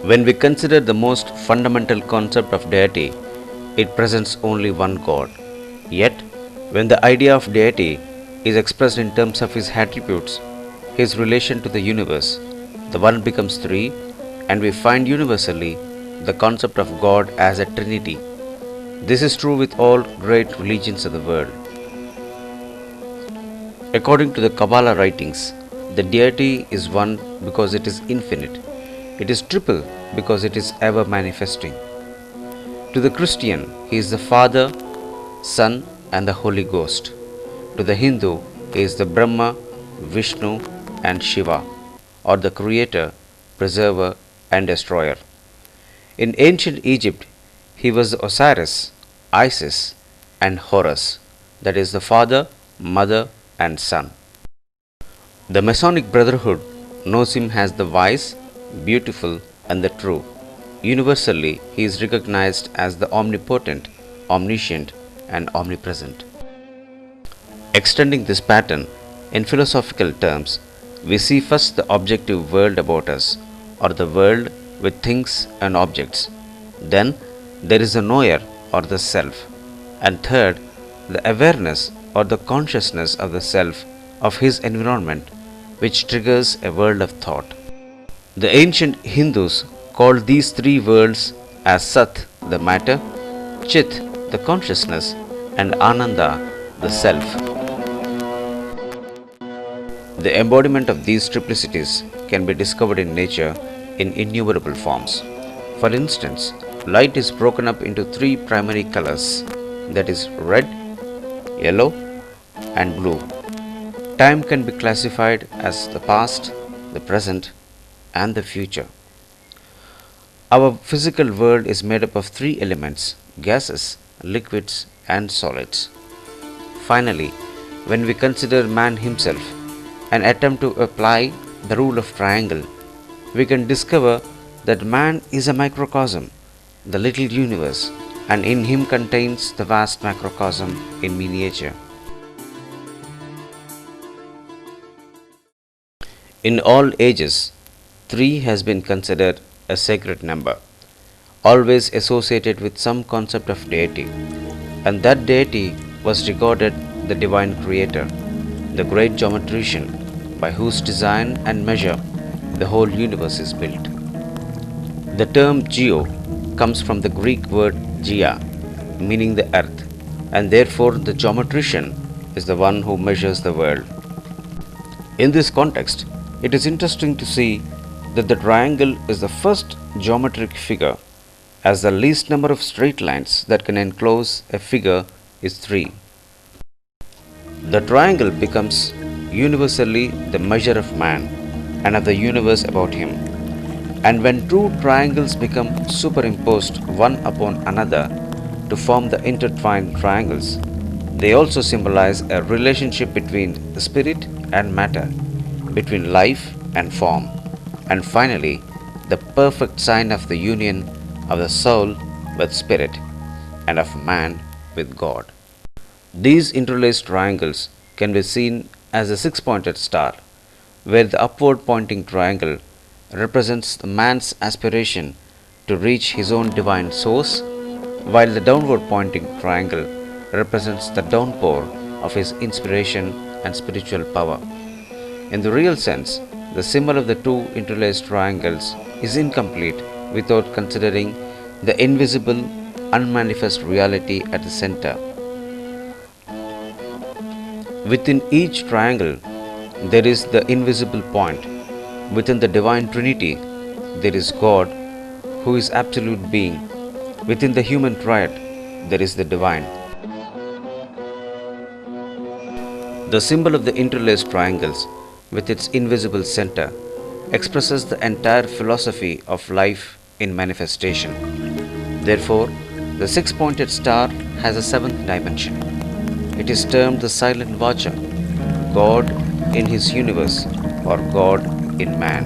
When we consider the most fundamental concept of deity, it presents only one God. Yet, when the idea of deity is expressed in terms of his attributes, his relation to the universe, the one becomes three, and we find universally the concept of God as a trinity. This is true with all great religions of the world. According to the Kabbalah writings, the deity is one because it is infinite. It is triple because it is ever manifesting. To the Christian, he is the Father, Son, and the Holy Ghost. To the Hindu, he is the Brahma, Vishnu, and Shiva, or the Creator, Preserver, and Destroyer. In ancient Egypt, he was Osiris, Isis, and Horus, that is, the Father, Mother, and Son. The Masonic Brotherhood knows him as the wise, beautiful, and the true. Universally, he is recognized as the omnipotent, omniscient, and omnipresent. Extending this pattern in philosophical terms, we see first the objective world about us, or the world with things and objects. Then there is the knower or the self, and third, the awareness or the consciousness of the self of his environment, which triggers a world of thought. The ancient Hindus called these three worlds as Sat, the matter, Chit, the consciousness, and Ananda, the self. The embodiment of these triplicities can be discovered in nature in innumerable forms. For instance, light is broken up into three primary colors, that is, red, yellow, and blue. Time can be classified as the past, the present, and the future. Our physical world is made up of three elements: gases, liquids, and solids. Finally, when we consider man himself and attempt to apply the rule of triangle, we can discover that man is a microcosm, the little universe, and in him contains the vast macrocosm in miniature. In all ages, 3 has been considered a sacred number, always associated with some concept of deity, and that deity was regarded the divine creator, the great geometrician, by whose design and measure the whole universe is built. The term geo comes from the Greek word gia, meaning the earth, and therefore the geometrician is the one who measures the world. In this context, it is interesting to see that the triangle is the first geometric figure, as the least number of straight lines that can enclose a figure is 3. The triangle becomes universally the measure of man and of the universe about him. And when two triangles become superimposed one upon another to form the intertwined triangles, they also symbolize a relationship between the spirit and matter, between life and form, and finally, the perfect sign of the union of the soul with spirit and of man with God. These interlaced triangles can be seen as a six-pointed star, where the upward pointing triangle represents the man's aspiration to reach his own divine source, while the downward pointing triangle represents the downpour of his inspiration and spiritual power. In the real sense, the symbol of the two interlaced triangles is incomplete without considering the invisible, unmanifest reality at the center. Within each triangle, there is the invisible point. Within the divine Trinity, there is God, who is absolute being. Within the human triad, there is the divine. The symbol of the interlaced triangles, with its invisible center, expresses the entire philosophy of life in manifestation. Therefore, the six-pointed star has a seventh dimension. It is termed the silent watcher, God in his universe, or God in man.